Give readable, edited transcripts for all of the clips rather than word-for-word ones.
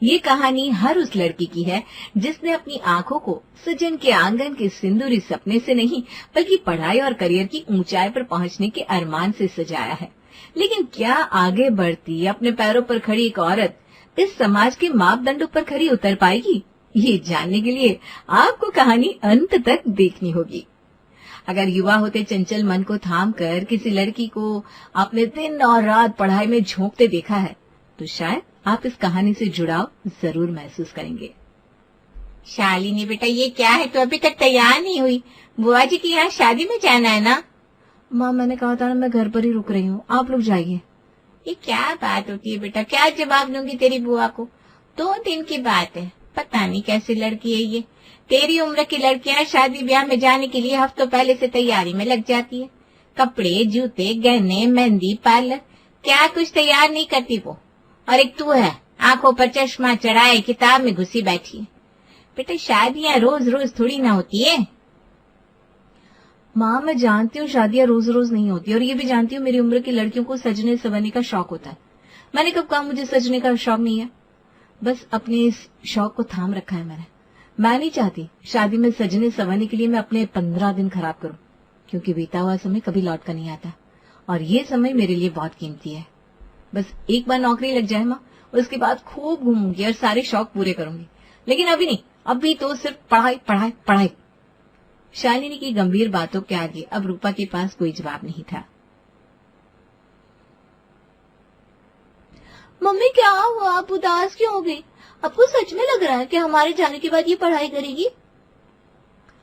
ये कहानी हर उस लड़की की है जिसने अपनी आंखों को सजन के आंगन के सिंदूरी सपने से नहीं बल्कि पढ़ाई और करियर की ऊंचाई पर पहुंचने के अरमान से सजाया है। लेकिन क्या आगे बढ़ती अपने पैरों पर खड़ी एक औरत इस समाज के मापदंडों पर खरी उतर पाएगी? ये जानने के लिए आपको कहानी अंत तक देखनी होगी। अगर युवा होते चंचल मन को थाम कर किसी लड़की को आपने दिन और रात पढ़ाई में झोंकते देखा है तो शायद आप इस कहानी से जुड़ाव जरूर महसूस करेंगे। शालिनी बेटा, ये क्या है? तो अभी तक तैयार नहीं हुई? बुआ जी की यहाँ शादी में जाना है ना? माँ, मैंने कहा था ना मैं घर पर ही रुक रही हूँ, आप लोग जाइए। ये क्या बात होती है बेटा? क्या जवाब दूंगी तेरी बुआ को? 2 दिन की बात है। पता नहीं कैसी लड़की है ये। तेरी उम्र की लड़कियां शादी ब्याह में जाने के लिए हफ्तों पहले से तैयारी में लग जाती है। कपड़े, जूते, गहने, मेहंदी, पार्लर, क्या कुछ तैयार नहीं करती वो। और एक तू है, आंखों पर चश्मा चढ़ाए किताब में घुसी बैठी है। बेटा, शादियां रोज रोज थोड़ी ना होती है। माँ, मैं जानती हूँ शादियां रोज रोज नहीं होती और ये भी जानती हूँ मेरी उम्र की लड़कियों को सजने संवरने का शौक होता है। मैंने कब कहा मुझे सजने का शौक नहीं है? बस अपने इस शौक को थाम रखा है मैंने। मैं नहीं चाहती शादी में सजने संवरने के लिए मैं अपने 15 दिन खराब करूं, क्योंकि बीता हुआ समय कभी लौट कर नहीं आता और ये समय मेरे लिए बहुत कीमती है। बस एक बार नौकरी लग जाए माँ, उसके बाद खूब घूमूंगी और सारे शौक पूरे करूंगी। लेकिन अभी नहीं, अभी तो सिर्फ पढ़ाई पढ़ाई पढ़ाई। शालिनी की गंभीर बातों के आगे अब रूपा के पास कोई जवाब नहीं था। मम्मी, क्या हुआ? आप उदास क्यों हो गई? आपको सच में लग रहा है कि हमारे जाने के बाद ये पढ़ाई करेगी?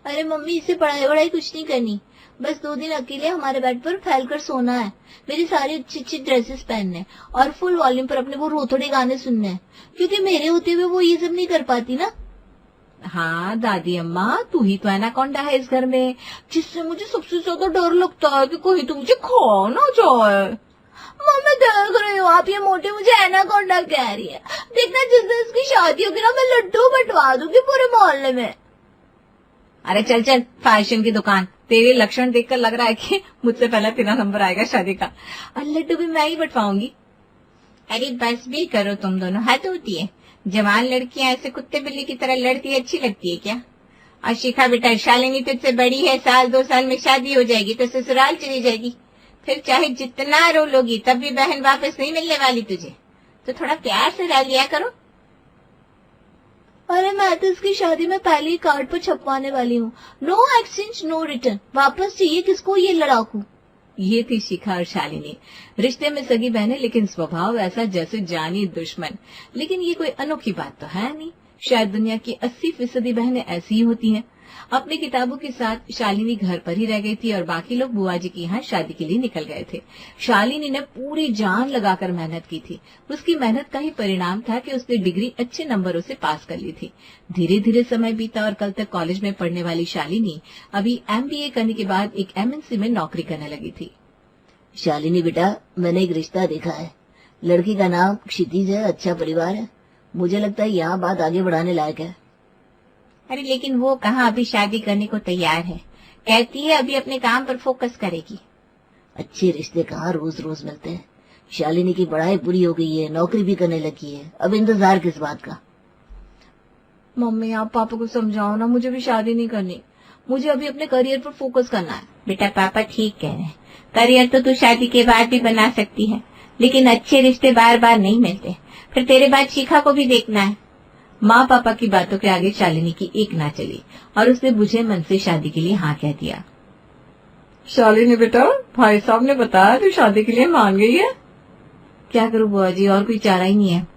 अरे मम्मी, इसे पढ़ाई कुछ नहीं करनी। बस 2 दिन अकेले हमारे बेड पर फैलकर सोना है। मेरी सारी अच्छी अच्छी ड्रेसेस पहनने और फुल वॉल्यूम पर अपने वो रोतड़े गाने सुनने हैं, क्योंकि मेरे होते हुए वो ये सब नहीं कर पाती ना। हाँ दादी अम्मा, तू ही तो एनाकोंडा है इस घर में, जिससे मुझे सबसे ज्यादा डर लगता है कि कोई तो मुझे खा ना जाए। मम्मी, देख रही हो आप, ये मोटी मुझे एनाकोंडा कह रही है। देखना, जिस दिन इसकी शादी होगी ना, मैं लड्डू बंटवा दूंगी पूरे मोहल्ले में। अरे चल चल, फैशन की दुकान। तेरे लक्षण देखकर लग रहा है कि मुझसे पहला तेरा नंबर आएगा शादी का, और लड्डू भी मैं ही बंटवाऊंगी। अरे बस भी करो तुम दोनों, हद होती है। जवान लड़कियां ऐसे कुत्ते बिल्ली की तरह लड़ती अच्छी लगती है क्या? और शिखा बेटा, शालिनी तुझसे बड़ी है, 1-2 साल में शादी हो जाएगी तो ससुराल चली जाएगी। फिर चाहे जितना रो लोगी तब भी बहन वापस नहीं मिलने वाली तुझे। तो थोड़ा प्यार से रह लिया करो। अरे मैं तो इसकी शादी में पहले ही कार्ड पर छपवाने वाली हूँ, नो एक्सचेंज नो रिटर्न। वापस चाहिए किसको ये लड़ाकू। ये थी शिखा और शालिनी, रिश्ते में सगी बहनें लेकिन स्वभाव ऐसा जैसे जानी दुश्मन। लेकिन ये कोई अनोखी बात तो है नहीं, शायद दुनिया की 80% बहनें ऐसी ही होती हैं। अपनी किताबों के साथ शालिनी घर पर ही रह गई थी और बाकी लोग बुआ जी के यहाँ शादी के लिए निकल गए थे। शालिनी ने पूरी जान लगाकर मेहनत की थी। उसकी मेहनत का ही परिणाम था कि उसने डिग्री अच्छे नंबरों से पास कर ली थी। धीरे धीरे समय बीता और कल तक कॉलेज में पढ़ने वाली शालिनी अभी MBA करने के बाद एक MNC में नौकरी करने लगी थी। शालिनी बेटा, मैंने एक रिश्ता देखा है। लड़की का नाम क्षितिज है, अच्छा परिवार है। मुझे लगता है यहाँ बात आगे बढ़ाने लायक है। अरे लेकिन वो कहाँ अभी शादी करने को तैयार है। कहती है अभी अपने काम पर फोकस करेगी। अच्छे रिश्ते कहाँ रोज रोज मिलते हैं। शालिनी की पढ़ाई पूरी हो गई है, नौकरी भी करने लगी है, अब इंतजार किस बात का? मम्मी, आप पापा को समझाओ ना, मुझे भी शादी नहीं करनी। मुझे अभी अपने करियर पर फोकस करना है। बेटा, पापा ठीक कह रहे हैं। करियर तो तू शादी के बाद भी बना सकती है, लेकिन अच्छे रिश्ते बार बार नहीं मिलते। फिर तेरे बाद शिखा को भी देखना है। माँ पापा की बातों के आगे शालिनी की एक ना चली और उसने बुझे मन से शादी के लिए हाँ कह दिया। शालिनी बेटा, भाई साहब ने बताया तू शादी के लिए मान गई है। क्या करूँ बुआ जी, और कोई चारा ही नहीं है।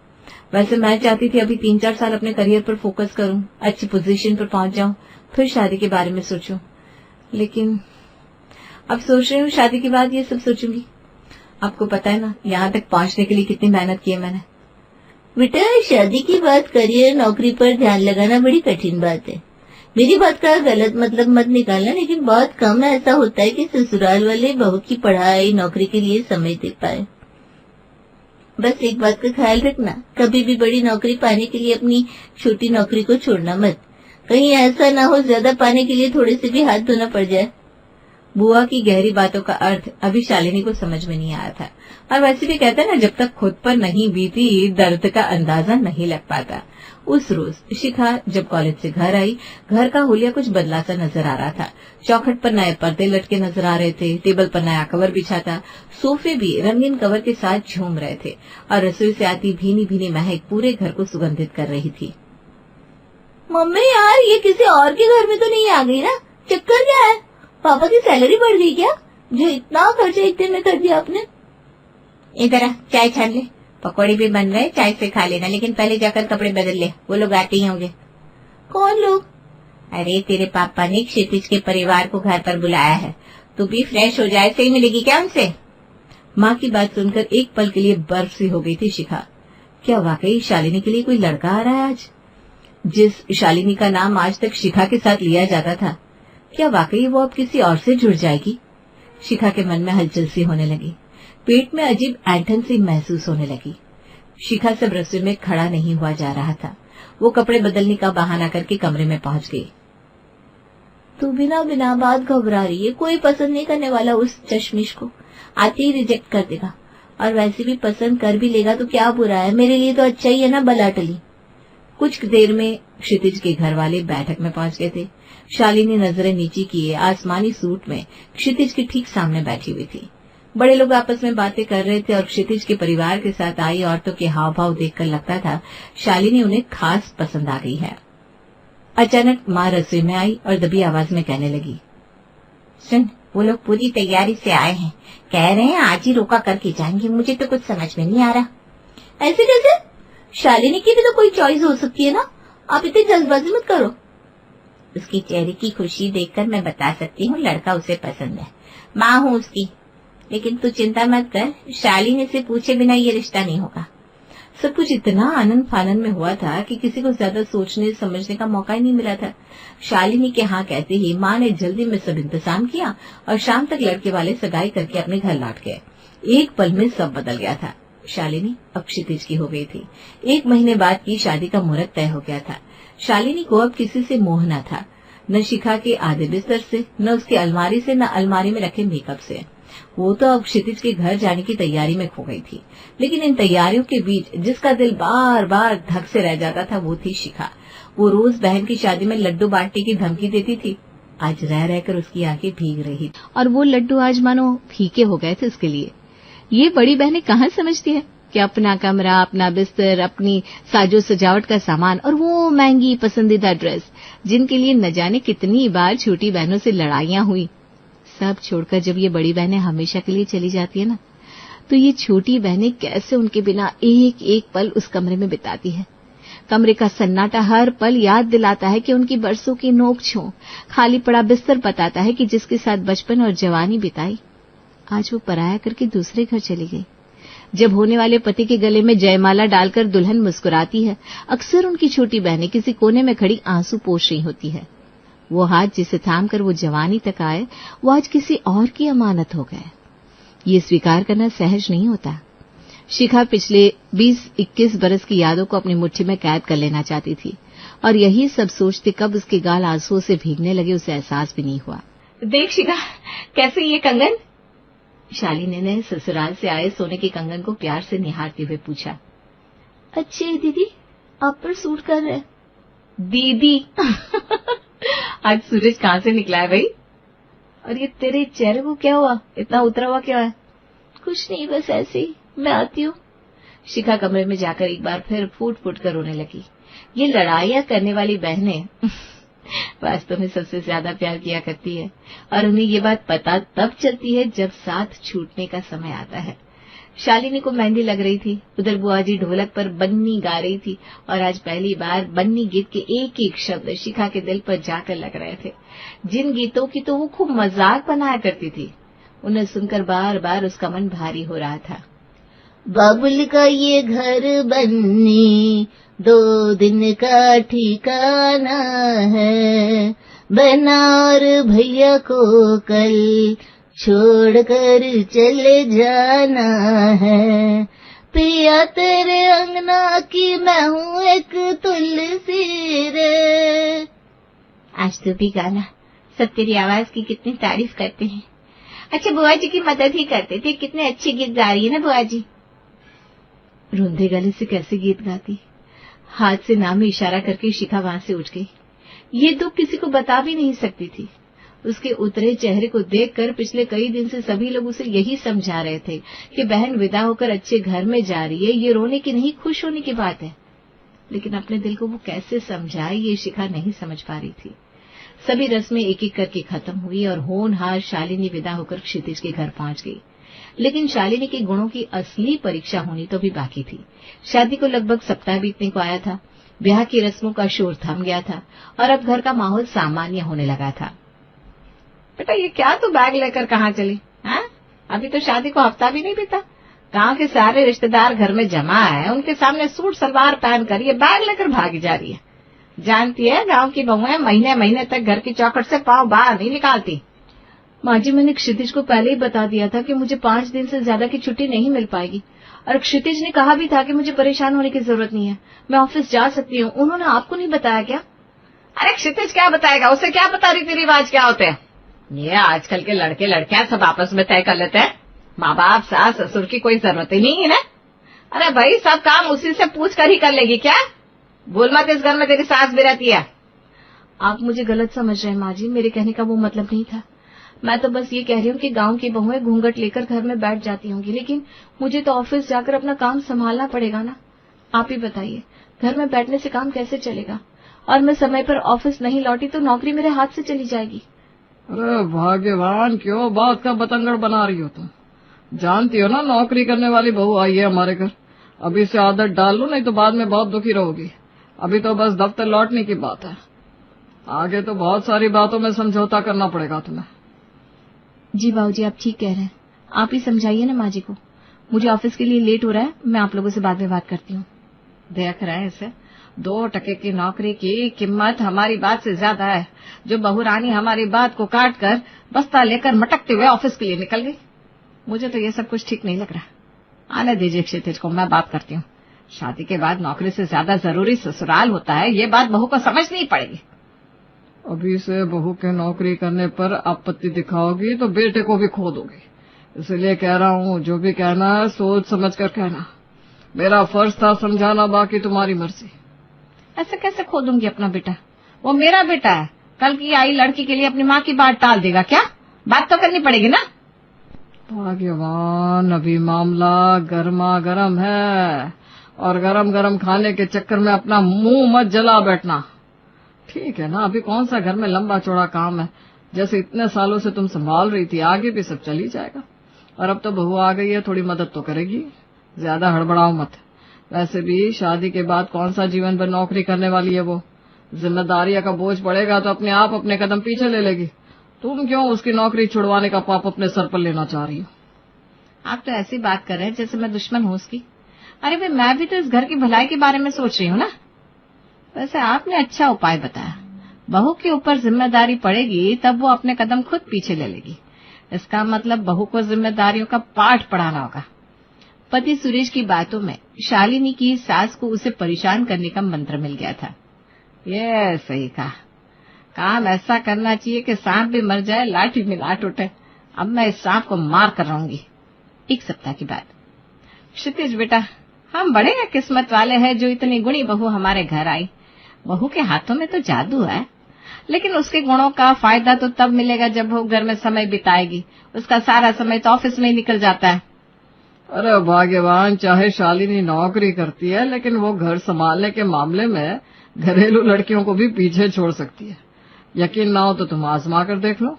वैसे मैं चाहती थी अभी 3-4 साल अपने करियर पर फोकस करूँ, अच्छी पोजीशन पर पहुंच जाऊँ, फिर शादी के बारे में सोचूं। लेकिन अब सोच रही हूँ शादी के बाद ये सब सोचूंगी। आपको पता है ना यहाँ तक पहुँचने के लिए कितनी मेहनत की है मैंने। बेटा, शादी की बात करियर नौकरी पर ध्यान लगाना बड़ी कठिन बात है। मेरी बात का गलत मतलब मत निकालना, लेकिन बहुत कम ऐसा होता है कि ससुराल वाले बहू की पढ़ाई नौकरी के लिए समय दे पाए। बस एक बात का ख्याल रखना, कभी भी बड़ी नौकरी पाने के लिए अपनी छोटी नौकरी को छोड़ना मत। कहीं ऐसा ना हो ज्यादा पाने के लिए थोड़े से भी हाथ धोना पड़ जाए। बुआ की गहरी बातों का अर्थ अभी शालिनी को समझ में नहीं आया था। और वैसे भी कहते हैं ना, जब तक खुद पर नहीं बीती दर्द का अंदाजा नहीं लग पाता। उस रोज शिखा जब कॉलेज से घर आई, घर का हुलिया कुछ बदला सा नजर आ रहा था। चौखट पर नए पर्दे लटके नजर आ रहे थे, टेबल पर नया कवर बिछा था, सोफे भी रंगीन कवर के साथ झूम रहे थे और रसोई से आती भीनी भीनी महक पूरे घर को सुगंधित कर रही थी। मम्मी यार, ये किसी और के घर में तो नहीं आ गई ना? चक्कर क्या है? पापा की सैलरी बढ़ गई क्या, जो इतना खर्चा एक दिन में कर दिया आपने? इधर आ, चाय छान ले, पकौड़े भी बन रहे, चाय से खा लेना, लेकिन पहले जाकर कपड़े बदल ले, वो लोग आते ही होंगे। कौन लोग? अरे तेरे पापा ने क्षितिज के परिवार को घर पर बुलाया है, तू भी फ्रेश हो जाए, सही मिलेगी क्या उनसे? माँ की बात सुनकर एक पल के लिए बर्फ सी हो गई थी शिखा। क्या वाकई शालिनी के लिए कोई लड़का आ रहा है आज? जिस शालिनी का नाम आज तक शिखा के साथ लिया जाता था, क्या वाकई वो अब किसी और से जुड़ जाएगी? शिखा के मन में हलचल सी होने लगी, पेट में अजीब ऐंठन सी महसूस होने लगी। शिखा सब रसोई में खड़ा नहीं हुआ जा रहा था। वो कपड़े बदलने का बहाना करके कमरे में पहुंच गई। तू बिना बिना बात घबरा रही है, कोई पसंद नहीं करने वाला उस चश्मिश को, आते ही रिजेक्ट कर देगा। और वैसे भी पसंद कर भी लेगा तो क्या बुरा है, मेरे लिए तो अच्छा ही है ना बलाटली। कुछ देर में क्षितिज के घर वाले बैठक में पहुंच गए थे। शालिनी नजरें नीची किए आसमानी सूट में क्षितिज के ठीक सामने बैठी हुई थी। बड़े लोग आपस में बातें कर रहे थे और क्षितिज के परिवार के साथ आई औरतों के हाव भाव देखकर लगता था शालिनी उन्हें खास पसंद आ गई है। अचानक माँ रसोई में आई और दबी आवाज में कहने लगी, सुन, वो लोग पूरी तैयारी से आए हैं, कह रहे हैं आज ही रोका करके जाएंगे, मुझे तो कुछ समझ में नहीं आ रहा। ऐसे कैसे? शालिनी की भी तो कोई चॉइस हो सकती है ना, आप इतनी जल्दबाजी मत करो। उसकी चेहरे की खुशी देखकर मैं बता सकती हूँ लड़का उसे पसंद है, माँ हूँ उसकी। लेकिन तू चिंता मत कर, शालिनी से पूछे बिना ये रिश्ता नहीं होगा। सब कुछ इतना आनंद फानंद में हुआ था कि किसी को ज्यादा सोचने समझने का मौका ही नहीं मिला था। शालिनी के हाँ कहते ही माँ ने जल्दी में सब इंतजाम किया और शाम तक लड़के वाले सगाई करके अपने घर लौट गए। एक पल में सब बदल गया था। शालिनी अब क्षितिज की हो गई थी। 1 महीने बाद की शादी का मुहूर्त तय हो गया था। शालिनी को अब किसी से मोह न था, न शिखा के आधे बिस्तर से, न उसकी अलमारी से, न अलमारी में रखे मेकअप से। वो तो अब क्षितिज के घर जाने की तैयारी में खो गई थी। लेकिन इन तैयारियों के बीच जिसका दिल बार बार धक से रह जाता था वो थी शिखा। वो रोज बहन की शादी में लड्डू बांटने की धमकी देती थी। आज रह रहकर उसकी आंखें भीग रही थी और वो लड्डू आज मानो फीके हो गए थे उसके लिए। ये बड़ी बहनें कहाँ समझती है कि अपना कमरा, अपना बिस्तर, अपनी साजो सजावट का सामान और वो महंगी पसंदीदा ड्रेस जिनके लिए न जाने कितनी बार छोटी बहनों से लड़ाइयां हुई, सब छोड़कर जब ये बड़ी बहनें हमेशा के लिए चली जाती है ना, तो ये छोटी बहनें कैसे उनके बिना एक एक पल उस कमरे में बिताती है। कमरे का सन्नाटा हर पल याद दिलाता है कि उनकी बरसों की नोक-झोंक, खाली पड़ा बिस्तर बताता है कि जिसके साथ बचपन और जवानी बिताई, आज वो पराया करके दूसरे घर चली गई। जब होने वाले पति के गले में जयमाला डालकर दुल्हन मुस्कुराती है, अक्सर उनकी छोटी बहनें किसी कोने में खड़ी आंसू पोंछ रही होती है। वो हाथ जिसे थामकर वो जवानी तक आए, वो आज किसी और की अमानत हो गए। ये स्वीकार करना सहज नहीं होता। शिखा पिछले 20-21 बरस की यादों को अपनी मुट्ठी में कैद कर लेना चाहती थी और यही सब सोचते कब उसके गाल आंसुओं से भीगने लगे उसे एहसास भी नहीं हुआ। देख शिखा, कैसे ये कंगन? शालिनी ने ससुराल से आए सोने के कंगन को प्यार से निहारते हुए पूछा। अच्छे है दीदी, आप पर सूट कर रहे हैं। दीदी आज सूरज कहाँ से निकला है भाई? और ये तेरे चेहरे को क्या हुआ, इतना उतरा हुआ क्या है? कुछ नहीं, बस ऐसे ही, मैं आती हूँ। शिखा कमरे में जाकर एक बार फिर फूट फूट कर रोने लगी। ये लड़ाइयाँ करने वाली बहनें वास्तव में सबसे ज्यादा प्यार किया करती है और उन्हें ये बात पता तब चलती है जब साथ छूटने का समय आता है। शालिनी को मेहंदी लग रही थी, उधर बुआजी ढोलक पर बन्नी गा रही थी और आज पहली बार बन्नी गीत के एक एक शब्द शिखा के दिल पर जाकर लग रहे थे। जिन गीतों की तो वो खूब मजाक बनाया करती थी, उन्हें सुनकर बार बार उसका मन भारी हो रहा था। बाबुल का ये घर बनने 2 दिन का ठिकाना है, बहना और भैया को कल छोड़कर चले जाना है। पिया तेरे अंगना की मैं हूँ एक तुलसी रे। आज तू भी गाना, सब तेरी आवाज की कितनी तारीफ करते हैं। अच्छा बुआ जी की मदद ही करते थे। कितने अच्छे गीत गा रही है ना बुआ जी। रुंधे गले से कैसे गीत गाती। हाथ से नाम में इशारा करके शिखा वहां से उठ गई। ये दुख किसी को बता भी नहीं सकती थी। उसके उतरे चेहरे को देखकर पिछले कई दिन से सभी लोग उसे यही समझा रहे थे कि बहन विदा होकर अच्छे घर में जा रही है, ये रोने की नहीं खुश होने की बात है। लेकिन अपने दिल को वो कैसे समझाए ये शिखा नहीं समझ पा रही थी। सभी रस्में एक एक करके खत्म हुई और होनहार शालिनी विदा होकर क्षितिज के घर पहुंच गई। लेकिन शालिनी के गुणों की असली परीक्षा होनी तो भी बाकी थी। शादी को लगभग सप्ताह बीतने को आया था। ब्याह की रस्मों का शोर थम गया था और अब घर का माहौल सामान्य होने लगा था। बेटा ये क्या तू बैग लेकर कहाँ चली? हाँ, अभी तो शादी को हफ्ता भी नहीं बीता। गांव के सारे रिश्तेदार घर में जमा है, उनके सामने सूट सलवार पहनकर ये बैग लेकर भागी जा रही है। जानती है गांव की बहुएं महीने महीने तक घर की चौखट से पांव बाहर नहीं निकालती। माँ जी, मैंने क्षितिज को पहले ही बता दिया था कि मुझे 5 दिन से ज्यादा की छुट्टी नहीं मिल पाएगी और क्षितिज ने कहा भी था कि मुझे परेशान होने की जरूरत नहीं है, मैं ऑफिस जा सकती हूँ। उन्होंने आपको नहीं बताया क्या? अरे क्षितिज क्या बताएगा, उसे क्या पता रीति रिवाज क्या होते हैं। ये आजकल के लड़के लड़कियां सब आपस में तय कर लेते हैं। माँ बाप सास ससुर की कोई जरूरत ही नहीं है ना। अरे भाई सब काम उसी से पूछ कर ही कर लेगी क्या? भूल मत इस घर में तेरी सास भी रहती है। आप मुझे गलत समझ रहे हैं माँ जी, मेरे कहने का वो मतलब नहीं था। मैं तो बस ये कह रही हूँ कि गांव की बहुएं घूंघट लेकर घर में बैठ जाती होंगी, लेकिन मुझे तो ऑफिस जाकर अपना काम संभालना पड़ेगा ना। आप ही बताइए, घर में बैठने से काम कैसे चलेगा? और मैं समय पर ऑफिस नहीं लौटी तो नौकरी मेरे हाथ से चली जाएगी। अरे भाग्यवान, क्यों बात का बतंगड़ बना रही हो तुम? जानती हो ना नौकरी करने वाली बहू आई है हमारे घर। अभी से आदत डाल लो, नहीं तो बाद में बहुत दुखी रहोगी। अभी तो बस दफ्तर लौटने की बात है, आगे तो बहुत सारी बातों में समझौता करना पड़ेगा तुम्हें। जी बाबूजी, आप ठीक कह रहे हैं। आप ही समझाइए ना माँ जी को। मुझे ऑफिस के लिए लेट हो रहा है, मैं आप लोगों से बाद में बात करती हूँ। देख रहे हैं इसे, 2 टके की नौकरी की कीमत हमारी बात से ज्यादा है। जो बहू रानी हमारी बात को काट कर बस्ता लेकर मटकते हुए ऑफिस के लिए निकल गई। मुझे तो ये सब कुछ ठीक नहीं लग रहा। आने दीजिए क्षितिज को, मैं बात करती हूँ। शादी के बाद नौकरी से ज्यादा जरूरी ससुराल होता है, ये बात बहू को समझनी पड़ेगी। अभी से बहू के नौकरी करने पर आपत्ति दिखाओगी तो बेटे को भी खो दोगी। इसलिए कह रहा हूँ, जो भी कहना है सोच समझ कर कहना। मेरा फर्ज था समझाना, बाकी तुम्हारी मर्जी। ऐसे कैसे खो दूंगी अपना बेटा? वो मेरा बेटा है। कल की आई लड़की के लिए अपनी माँ की बात टाल देगा क्या? बात तो करनी पड़ेगी ना। भाग्यवान, अभी मामला गर्मा गर्म है और गरम गरम खाने के चक्कर में अपना मुंह मत जला बैठना। ठीक है ना, अभी कौन सा घर में लंबा चौड़ा काम है। जैसे इतने सालों से तुम संभाल रही थी, आगे भी सब चल ही जाएगा। और अब तो बहू आ गई है, थोड़ी मदद तो करेगी। ज्यादा हड़बड़ाओ मत। वैसे भी शादी के बाद कौन सा जीवन भर नौकरी करने वाली है वो। जिम्मेदारियां का बोझ पड़ेगा तो अपने आप अपने कदम पीछे ले लेगी। तुम क्यों उसकी नौकरी छुड़वाने का पाप अपने सर पर लेना चाह रही हो? आप तो ऐसी बात कर रहे हैं जैसे मैं दुश्मन हूँ उसकी। अरे भाई, मैं भी तो इस घर की भलाई के बारे में सोच रही हूँ ना। वैसे आपने अच्छा उपाय बताया। बहू के ऊपर जिम्मेदारी पड़ेगी तब वो अपने कदम खुद पीछे ले लेगी। इसका मतलब बहू को जिम्मेदारियों का पाठ पढ़ाना होगा। पति सुरेश की बातों में शालिनी की सास को उसे परेशान करने का मंत्र मिल गया था। ये सही कहा, काम ऐसा करना चाहिए कि सांप भी मर जाए, लाठी में लाट उठे। अब मैं इस सांप को मार कर रहूंगी। 1 सप्ताह के बाद। क्षितिज बेटा, हम बड़े किस्मत वाले हैं जो इतनी गुणी बहू हमारे घर आई। बहू के हाथों में तो जादू है, लेकिन उसके गुणों का फायदा तो तब मिलेगा जब वो घर में समय बिताएगी। उसका सारा समय तो ऑफिस में ही निकल जाता है। अरे भाग्यवान, चाहे शालिनी नौकरी करती है लेकिन वो घर संभालने के मामले में घरेलू लड़कियों को भी पीछे छोड़ सकती है। यकीन ना हो तो तुम आजमा कर देख लो।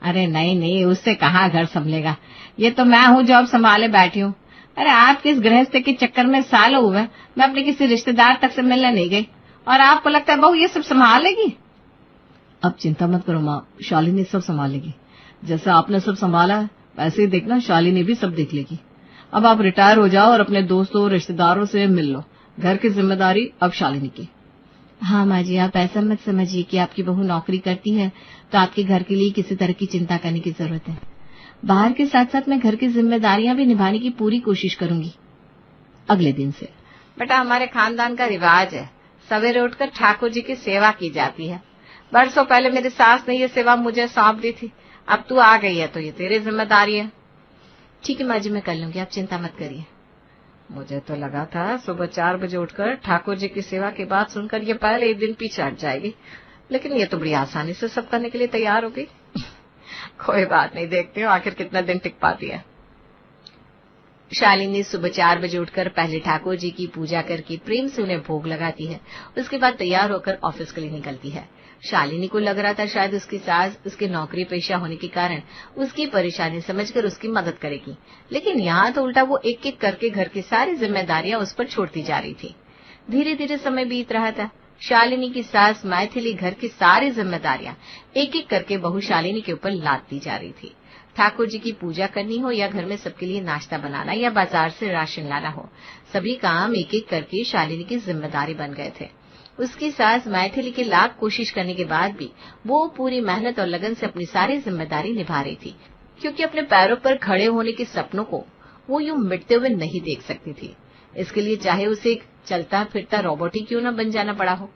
अरे नहीं, उससे कहाँ घर संभलेगा। ये तो मैं हूँ जो अब संभाले बैठी हूँ। अरे आप किस गृहस्थ के चक्कर में सालों हुए मैं अपने किसी रिश्तेदार तक से मिलने नहीं गई, और आपको लगता है बहू ये सब संभालेगी? अब चिंता मत करो माँ, शालिनी सब संभालेगी। जैसे आपने सब संभाला है वैसे ही देखना शालिनी भी सब देख लेगी। अब आप रिटायर हो जाओ और अपने दोस्तों रिश्तेदारों से मिल लो। घर की जिम्मेदारी अब शालिनी की। हाँ माँ जी, आप ऐसा मत समझिए कि आपकी बहू नौकरी करती है तो आपके घर के लिए किसी तरह की चिंता करने की जरूरत है। बाहर के साथ साथ मैं घर की जिम्मेदारियां भी निभाने की पूरी कोशिश करूंगी अगले दिन से। बेटा, हमारे खानदान का रिवाज है, सवेरे उठकर ठाकुर जी की सेवा की जाती है। बरसों पहले मेरी सास ने ये सेवा मुझे सौंप दी थी। अब तू आ गई है तो ये तेरी जिम्मेदारी है। ठीक है माँ जी, मैं कर लूंगी, आप चिंता मत करिए। मुझे तो लगा था सुबह 4 बजे उठकर ठाकुर जी की सेवा की बात सुनकर ये पहले ही दिन पीछे हट जाएगी, लेकिन ये तो बड़ी आसानी से सब करने के लिए तैयार हो गई। कोई बात नहीं, देखते हो आखिर कितना दिन टिक पाती है। शालिनी सुबह 4 बजे उठकर पहले ठाकुर जी की पूजा करके प्रेम से उन्हें भोग लगाती है। उसके बाद तैयार होकर ऑफिस के लिए निकलती है। शालिनी को लग रहा था शायद उसकी सास उसके नौकरी पेशा होने के कारण उसकी परेशानी समझकर उसकी मदद करेगी, लेकिन यहाँ तो उल्टा वो एक एक करके घर की सारी जिम्मेदारियां उस पर छोड़ती जा रही थी। धीरे धीरे समय बीत रहा था। शालिनी की सास मैथिली घर की सारी जिम्मेदारियां एक एक करके बहू शालिनी के ऊपर लादती जा रही थी। ठाकुर जी की पूजा करनी हो या घर में सबके लिए नाश्ता बनाना या बाजार से राशन लाना हो, सभी काम एक एक करके शालिनी की जिम्मेदारी बन गए थे। उसकी सास मैथिली की लाख कोशिश करने के बाद भी वो पूरी मेहनत और लगन से अपनी सारी जिम्मेदारी निभा रही थी, क्योंकि अपने पैरों पर खड़े होने के सपनों को वो यूं मिटते हुए नहीं देख सकती थी। इसके लिए चाहे उसे एक चलता फिरता रोबोट ही क्यों न बन जाना पड़ा हो।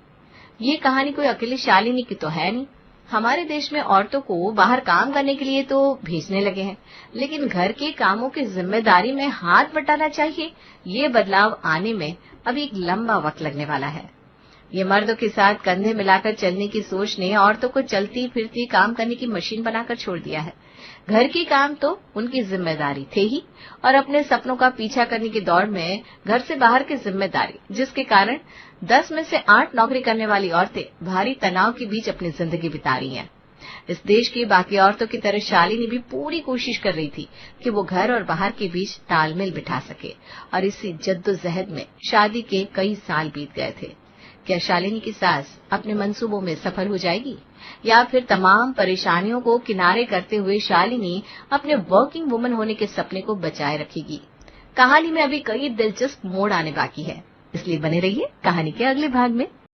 ये कहानी कोई अकेले शालिनी की तो है नहीं। हमारे देश में औरतों को बाहर काम करने के लिए तो भेजने लगे हैं, लेकिन घर के कामों की जिम्मेदारी में हाथ बटाना चाहिए, ये बदलाव आने में अभी एक लंबा वक्त लगने वाला है। ये मर्दों के साथ कंधे मिलाकर चलने की सोच ने औरतों को चलती फिरती काम करने की मशीन बनाकर छोड़ दिया है। घर के काम तो उनकी जिम्मेदारी थे ही, और अपने सपनों का पीछा करने की दौड़ में घर से बाहर की जिम्मेदारी, जिसके कारण 10 में से 8 नौकरी करने वाली औरतें भारी तनाव के बीच अपनी जिंदगी बिता रही हैं। इस देश की बाकी औरतों की तरह शालिनी भी पूरी कोशिश कर रही थी कि वो घर और बाहर के बीच तालमेल बिठा सके, और इसी जद्दोजहद में शादी के कई साल बीत गए थे। क्या शालिनी की सास अपने मंसूबों में सफल हो जाएगी, या फिर तमाम परेशानियों को किनारे करते हुए शालिनी अपने वर्किंग वुमन होने के सपने को बचाए रखेगी? कहानी में अभी कई दिलचस्प मोड़ आने बाकी है, इसलिए बने रहिए कहानी के अगले भाग में।